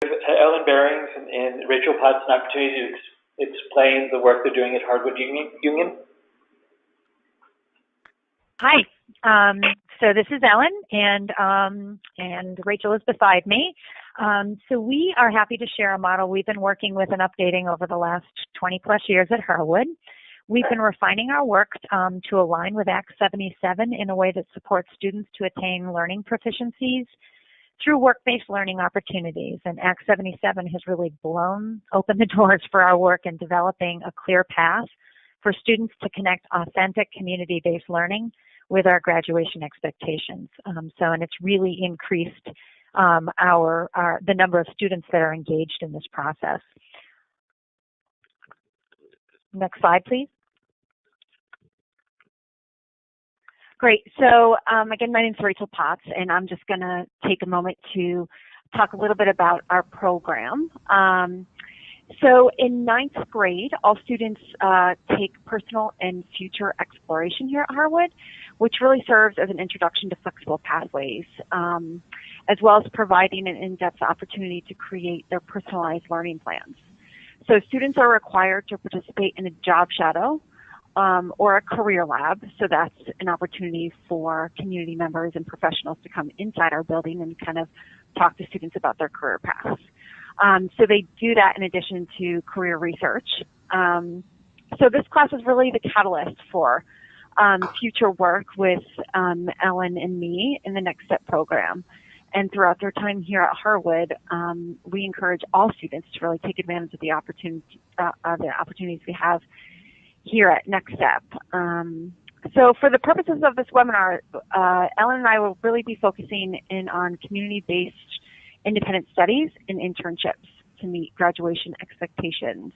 Ellen Bearings and Rachel Potts an opportunity to explain the work they're doing at Harwood Union. Hi. So this is Ellen, and Rachel is beside me. So we are happy to share a model we've been working with and updating over the last 20 plus years at Harwood. We've been refining our work to align with Act 77 in a way that supports students to attain learning proficiencies through work-based learning opportunities. And Act 77 has really blown open the doors for our work in developing a clear path for students to connect authentic community-based learning with our graduation expectations. And it's really increased the number of students that are engaged in this process. Next slide, please. Great. So again, my name is Rachel Potts, and I'm just going to take a moment to talk a little bit about our program. So in 9th grade, all students take personal and future exploration here at Harwood, which really serves as an introduction to flexible pathways, as well as providing an in-depth opportunity to create their personalized learning plans. So students are required to participate in a job shadow or a career lab. So that's an opportunity for community members and professionals to come inside our building and kind of talk to students about their career paths. So they do that in addition to career research. So this class is really the catalyst for future work with Ellen and me in the Next Step program. And throughout their time here at Harwood, we encourage all students to really take advantage of the opportunities we have here at Next Step. So for the purposes of this webinar, Ellen and I will really be focusing in on community-based independent studies and internships to meet graduation expectations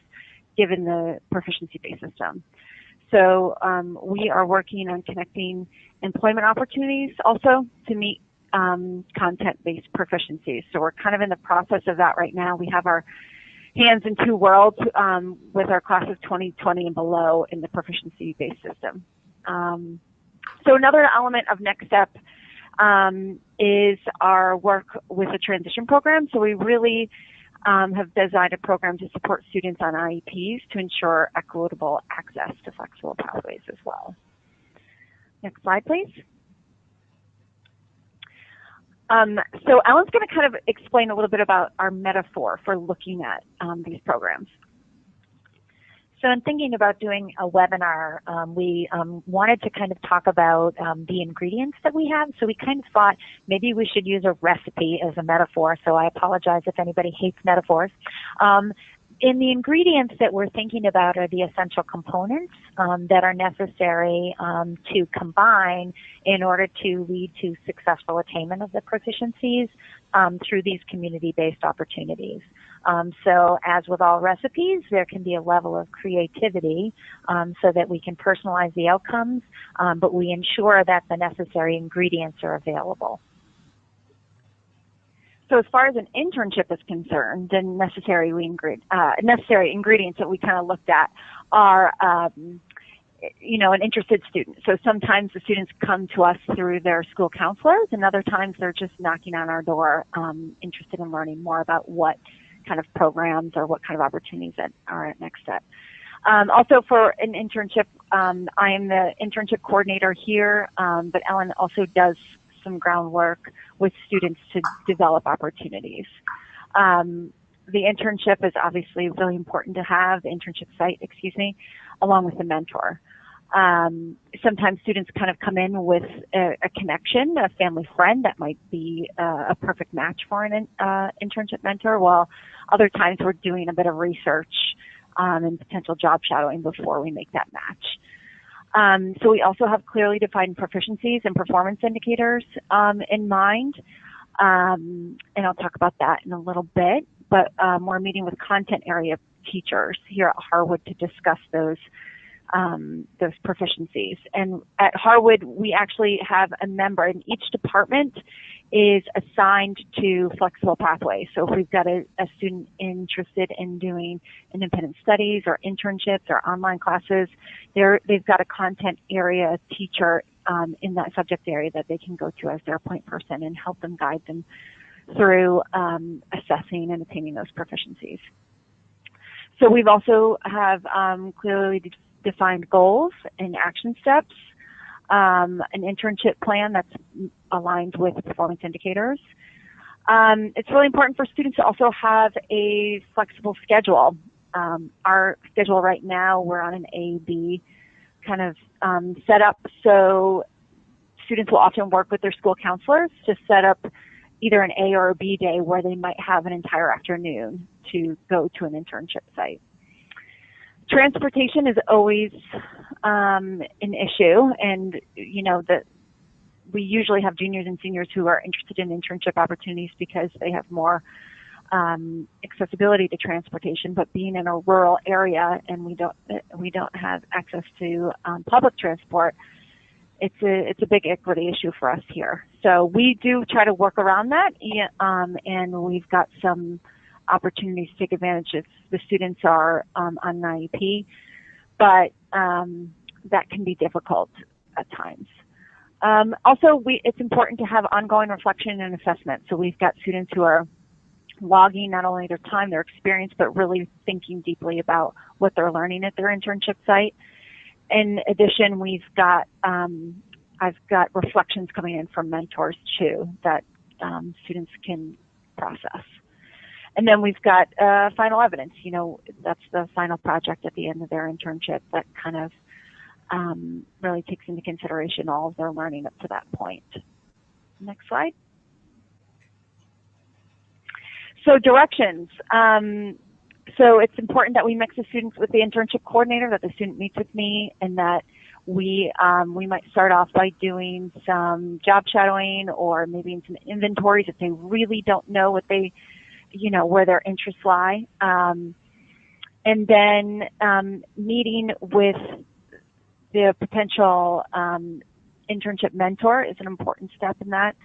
given the proficiency-based system. So we are working on connecting employment opportunities also to meet content-based proficiencies. So we're kind of in the process of that right now. We have our hands in two worlds with our class of 2020 and below in the proficiency-based system. So another element of Next Step is our work with the transition program. So we really have designed a program to support students on IEPs to ensure equitable access to flexible pathways as well. Next slide, please. So Ellen's going to kind of explain a little bit about our metaphor for looking at these programs. So in thinking about doing a webinar, we wanted to kind of talk about the ingredients that we have. So we kind of thought maybe we should use a recipe as a metaphor. So I apologize if anybody hates metaphors. In the ingredients that we're thinking about are the essential components that are necessary to combine in order to lead to successful attainment of the proficiencies through these community-based opportunities. So as with all recipes, there can be a level of creativity so that we can personalize the outcomes, but we ensure that the necessary ingredients are available. So as far as an internship is concerned, the necessary ingredients that we kind of looked at are, an interested student. So sometimes the students come to us through their school counselors, and other times they're just knocking on our door, interested in learning more about what kind of programs or what kind of opportunities that are at Next Step. Also for an internship, I am the internship coordinator here, but Ellen also does some groundwork with students to develop opportunities. The internship is obviously really important to have, the internship site, along with the mentor. Sometimes students kind of come in with a connection, a family friend that might be a perfect match for an internship mentor, while other times we're doing a bit of research and potential job shadowing before we make that match. So we also have clearly defined proficiencies and performance indicators in mind, and I'll talk about that in a little bit, but we're meeting with content area teachers here at Harwood to discuss those proficiencies. And at Harwood, we actually have a member in each department is assigned to flexible pathways. So if we've got a student interested in doing independent studies or internships or online classes, they've got a content area teacher in that subject area that they can go to as their point person and help them guide them through assessing and attaining those proficiencies. So we've also have clearly defined goals and action steps, an internship plan that's aligned with performance indicators. It's really important for students to also have a flexible schedule. Our schedule right now, we're on an A-B kind of setup, so students will often work with their school counselors to set up either an A or a B day where they might have an entire afternoon to go to an internship site. Transportation is always an issue, and you know that we usually have juniors and seniors who are interested in internship opportunities because they have more accessibility to transportation. But being in a rural area and we don't have access to public transport, it's a big equity issue for us here. So we do try to work around that, and we've got some opportunities to take advantage if the students are on an IEP, but that can be difficult at times. Also, it's important to have ongoing reflection and assessment. So we've got students who are logging not only their time, their experience, but really thinking deeply about what they're learning at their internship site. In addition, we've got I've got reflections coming in from mentors too that students can process. And then we've got final evidence. You know, that's the final project at the end of their internship that kind of really takes into consideration all of their learning up to that point. Next slide. So directions. So it's important that we mix the students with the internship coordinator, that the student meets with me, and that we might start off by doing some job shadowing or maybe some inventories if they really don't know what they, you know, where their interests lie. And then meeting with the potential internship mentor is an important step in that.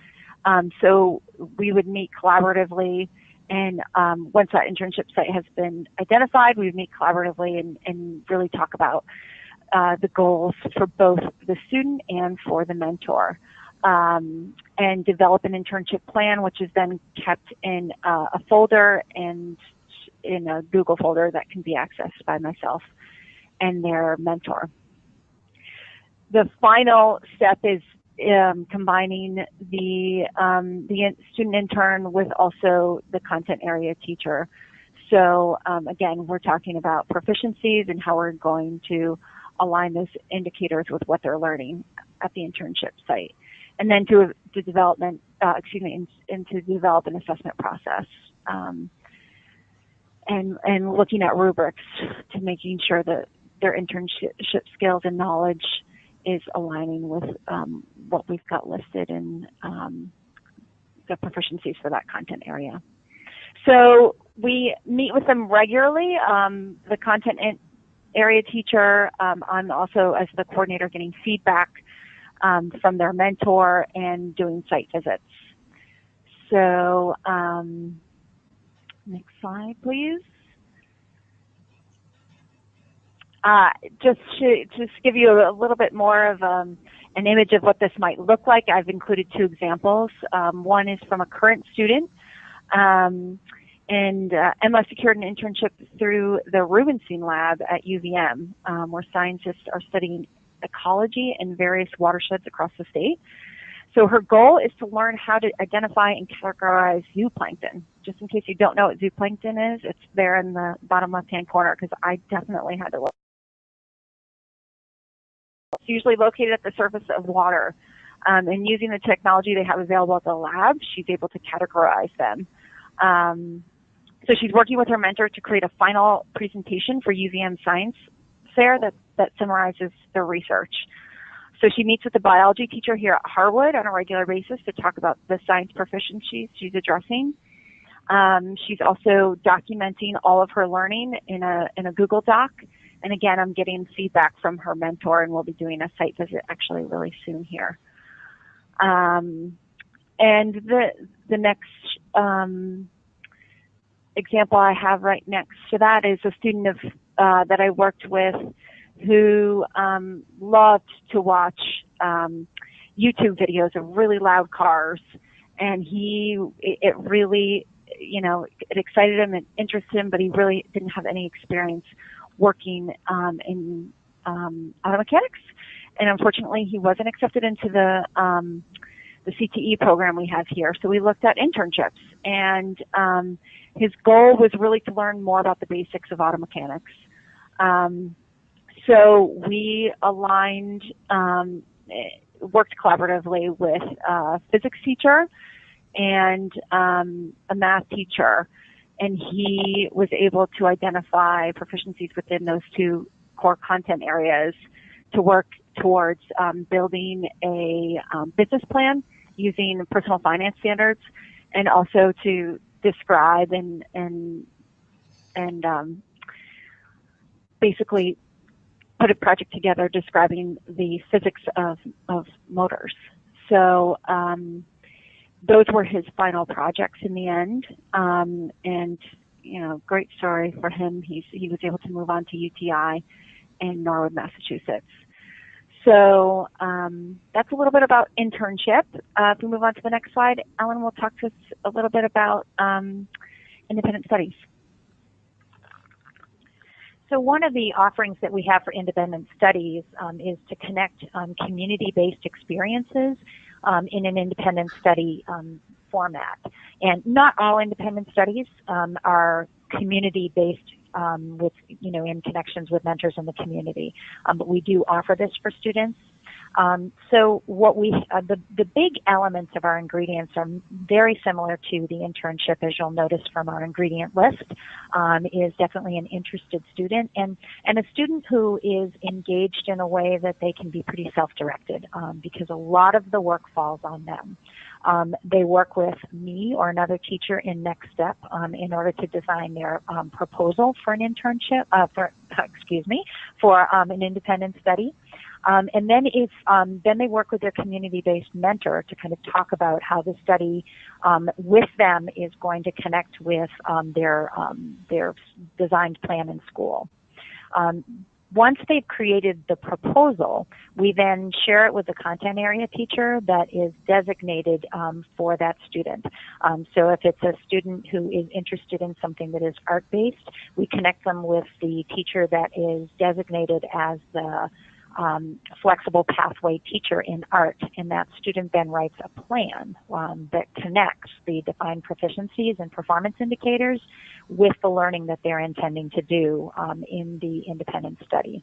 So we would meet collaboratively, and once that internship site has been identified, we would meet collaboratively and really talk about the goals for both the student and for the mentor, and develop an internship plan, which is then kept in a folder and in a Google folder that can be accessed by myself and their mentor. The final step is combining the student intern with also the content area teacher. So again, we're talking about proficiencies and how we're going to align those indicators with what they're learning at the internship site, and then to develop an assessment process, and looking at rubrics to making sure that their internship skills and knowledge is aligning with what we've got listed in the proficiencies for that content area. So we meet with them regularly. The content area teacher, I'm also, as the coordinator, getting feedback from their mentor and doing site visits. So next slide, please. Just to give you a little bit more of an image of what this might look like, I've included two examples. One is from a current student, and Emma secured an internship through the Rubenstein lab at UVM, where scientists are studying ecology in various watersheds across the state. So her goal is to learn how to identify and categorize zooplankton. Just in case you don't know what zooplankton is, it's there in the bottom left-hand corner, because I definitely had to look. It's usually located at the surface of water. And using the technology they have available at the lab, she's able to categorize them. So she's working with her mentor to create a final presentation for UVM Science Fair that summarizes the research. So she meets with the biology teacher here at Harwood on a regular basis to talk about the science proficiencies she's addressing. She's also documenting all of her learning in a Google Doc. And again, I'm getting feedback from her mentor, and we'll be doing a site visit actually really soon here. And the next example I have right next to that is a student of that I worked with who loved to watch YouTube videos of really loud cars, and it really, it excited him and interested him, but he really didn't have any experience working in auto mechanics. And unfortunately, he wasn't accepted into the CTE program we have here. So we looked at internships, and his goal was really to learn more about the basics of auto mechanics. So we aligned, worked collaboratively with a physics teacher and a math teacher, and he was able to identify proficiencies within those two core content areas to work towards building a business plan using personal finance standards, and also to describe and basically put a project together describing the physics of motors. So those were his final projects in the end, and great story for him. He was able to move on to UTI in Norwood, Massachusetts. So that's a little bit about internship. If we move on to the next slide, Ellen will talk to us a little bit about independent studies. So one of the offerings that we have for independent studies is to connect community-based experiences in an independent study format. And not all independent studies are community-based with, in connections with mentors in the community. But we do offer this for students. So what the big elements of our ingredients are very similar to the internship, as you'll notice from our ingredient list, is definitely an interested student and a student who is engaged in a way that they can be pretty self-directed, because a lot of the work falls on them. They work with me or another teacher in Next Step in order to design their proposal for an internship, for an independent study. And then then they work with their community-based mentor to kind of talk about how the study with them is going to connect with their designed plan in school. Once they've created the proposal, we then share it with the content area teacher that is designated for that student. So if it's a student who is interested in something that is art-based, we connect them with the teacher that is designated as the flexible pathway teacher in art, and that student then writes a plan that connects the defined proficiencies and performance indicators with the learning that they're intending to do in the independent study.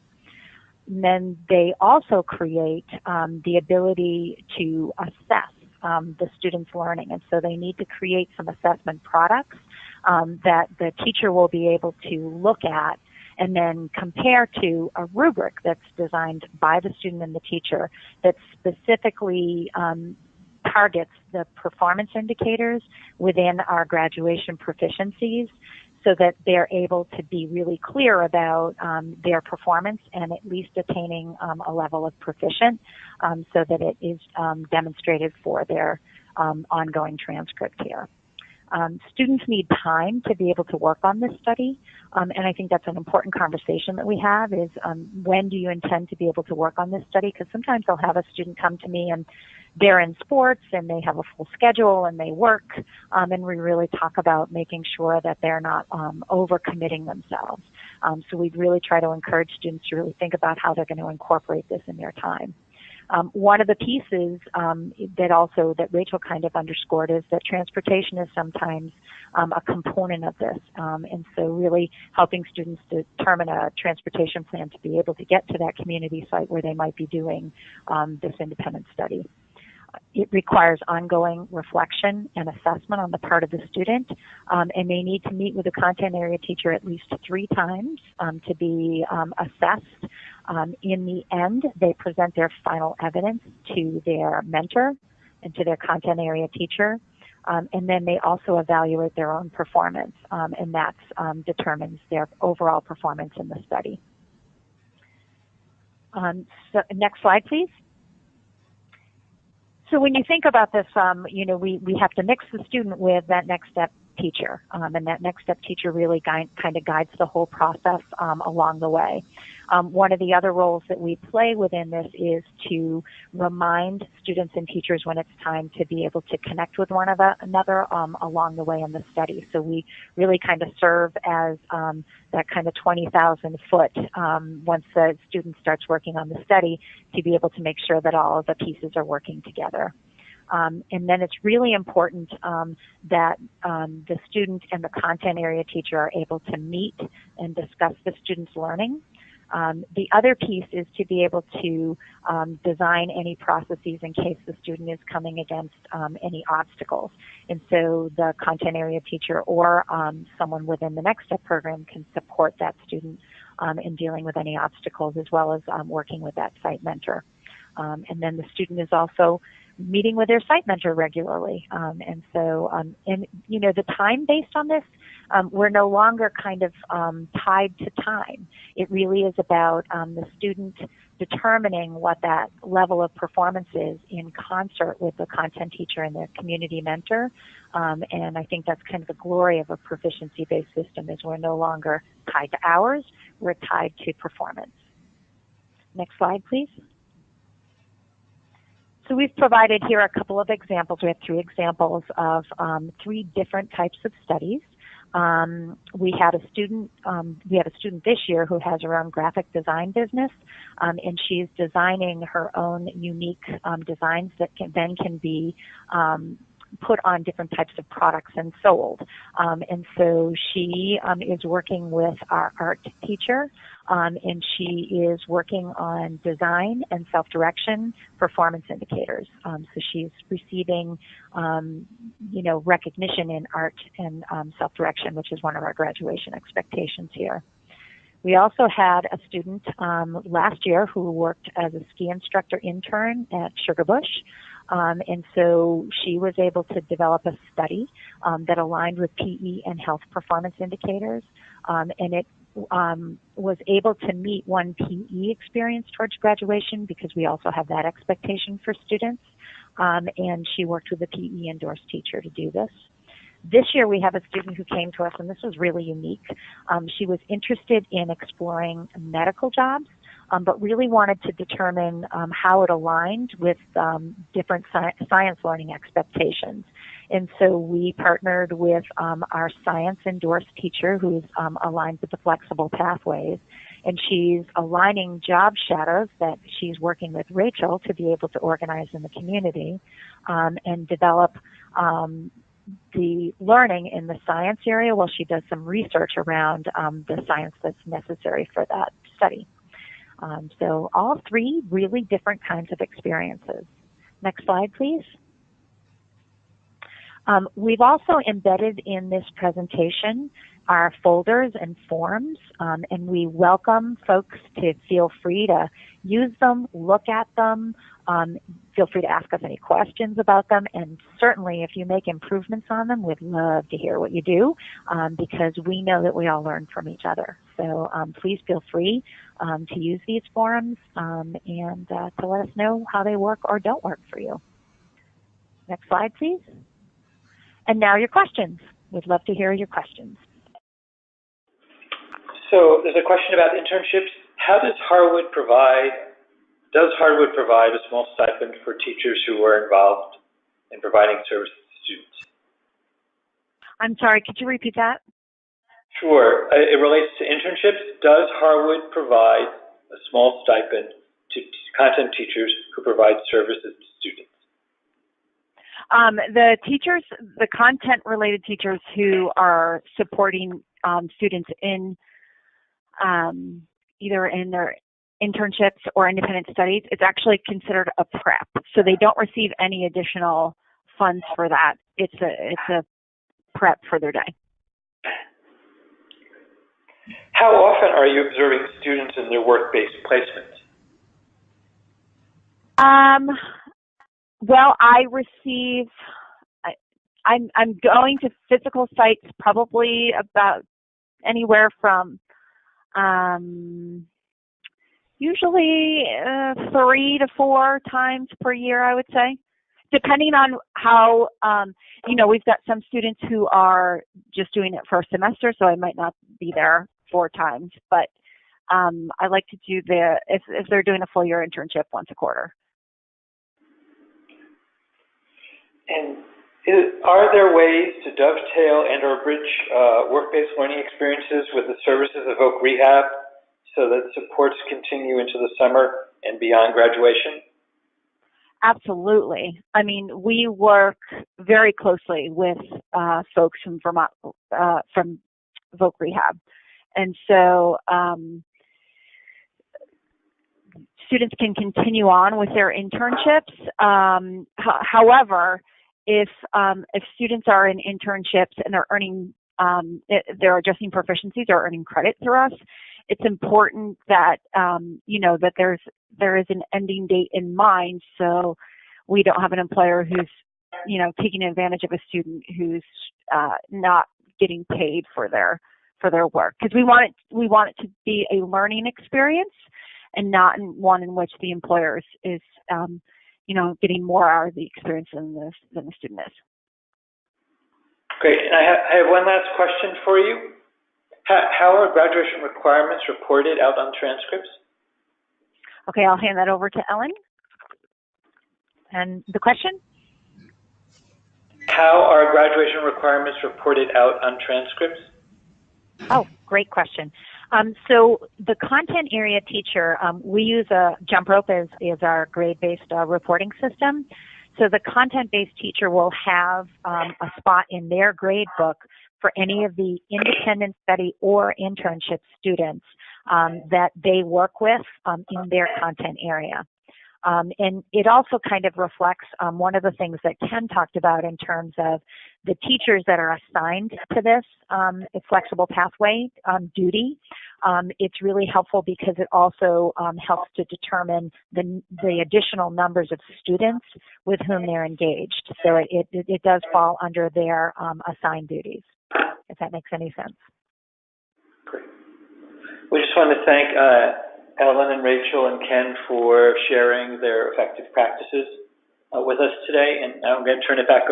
And then they also create the ability to assess the student's learning, and so they need to create some assessment products that the teacher will be able to look at and then compare to a rubric that's designed by the student and the teacher that specifically targets the performance indicators within our graduation proficiencies, so that they're able to be really clear about their performance and at least attaining a level of proficient, so that it is demonstrated for their ongoing transcript here. Students need time to be able to work on this study, and I think that's an important conversation that we have is when do you intend to be able to work on this study? Because sometimes I'll have a student come to me and they're in sports and they have a full schedule and they work, and we really talk about making sure that they're not overcommitting themselves. So we really try to encourage students to really think about how they're going to incorporate this in their time. One of the pieces that Rachel kind of underscored is that transportation is sometimes a component of this, and so really helping students determine a transportation plan to be able to get to that community site where they might be doing this independent study. It requires ongoing reflection and assessment on the part of the student, and they need to meet with the content area teacher at least 3 times to be assessed. In the end, they present their final evidence to their mentor and to their content area teacher, and then they also evaluate their own performance, and that determines their overall performance in the study. So next slide, please. So when you think about this, we have to mix the student with that next step teacher, and that next step teacher really kind of guides the whole process along the way. One of the other roles that we play within this is to remind students and teachers when it's time to be able to connect with one another along the way in the study. So we really kind of serve as that kind of 20,000 foot once the student starts working on the study to be able to make sure that all of the pieces are working together. And then it's really important that the student and the content area teacher are able to meet and discuss the student's learning. The other piece is to be able to design any processes in case the student is coming against any obstacles. And so the content area teacher or someone within the Next Step program can support that student in dealing with any obstacles, as well as working with that site mentor. And then the student is also meeting with their site mentor regularly. And you know, the time based on this, we're no longer kind of tied to time. It really is about the student determining what that level of performance is in concert with the content teacher and the community mentor. And I think that's kind of the glory of a proficiency-based system, is we're no longer tied to hours, we're tied to performance. Next slide, please. So we've provided here a couple of examples. We have 3 examples of 3 different types of studies. We had a student this year who has her own graphic design business, and she's designing her own unique designs that can be put on different types of products and sold. And so she is working with our art teacher, and she is working on design and self-direction performance indicators. So she's receiving, you know, recognition in art and self-direction, which is one of our graduation expectations here. We also had a student last year who worked as a ski instructor intern at Sugar Bush. And so she was able to develop a study that aligned with PE and health performance indicators, and it was able to meet one PE experience towards graduation, because we also have that expectation for students, and she worked with a PE endorsed teacher to do this. This year we have a student who came to us, and this was really unique. She was interested in exploring medical jobs, but really wanted to determine how it aligned with different science learning expectations. And so we partnered with our science endorsed teacher, who's aligned with the flexible pathways, and she's aligning job shadows that she's working with Rachel to be able to organize in the community and develop the learning in the science area while she does some research around the science that's necessary for that study. So all 3 really different kinds of experiences. Next slide, please. We've also embedded in this presentation our folders and forms, and we welcome folks to feel free to use them, look at them, feel free to ask us any questions about them, and certainly if you make improvements on them, we'd love to hear what you do, because we know that we all learn from each other. So please feel free to use these forums and to let us know how they work or don't work for you. Next slide, please. And now your questions. We'd love to hear your questions. So there's a question about internships. Does Harwood provide a small stipend for teachers who were involved in providing services to students? I'm sorry, could you repeat that? Sure. It relates to internships. Does Harwood provide a small stipend to content teachers who provide services to students? The teachers, the content-related teachers who are supporting students in either in their internships or independent studies, it's actually considered a prep. So they don't receive any additional funds for that. It's a prep for their day. How often are you observing students in their work-based placements? Well, I'm going to physical sites probably about anywhere from usually 3 to 4 times per year, I would say, depending on how, you know, we've got some students who are just doing it for a semester, so I might not be there 4 times, but I like to do if they're doing a full year internship, once a quarter. And are there ways to dovetail and or bridge work-based learning experiences with the services of Voc Rehab so that supports continue into the summer and beyond graduation? Absolutely. I mean, we work very closely with folks from Vermont, from Voc Rehab. And so students can continue on with their internships. However, if students are in internships and they're earning, they're adjusting proficiencies or earning credit through us, it's important that that there is an ending date in mind, so we don't have an employer who's taking advantage of a student who's not getting paid for their work, because we want it to be a learning experience and not one in which the employer is getting more out of the experience than the student is. Great. And I have one last question for you. How are graduation requirements reported out on transcripts? Okay, I'll hand that over to Ellen. And the question? How are graduation requirements reported out on transcripts? Oh, great question. So the content area teacher, we use a Jump Rope as our grade-based reporting system. So the content-based teacher will have a spot in their grade book for any of the independent study or internship students that they work with in their content area. And it also kind of reflects one of the things that Ken talked about in terms of the teachers that are assigned to this flexible pathway duty. It's really helpful because it also helps to determine the additional numbers of students with whom they're engaged. So it does fall under their assigned duties, if that makes any sense. Great. We just want to thank Ellen and Rachel and Ken for sharing their effective practices with us today, and I'm going to turn it back over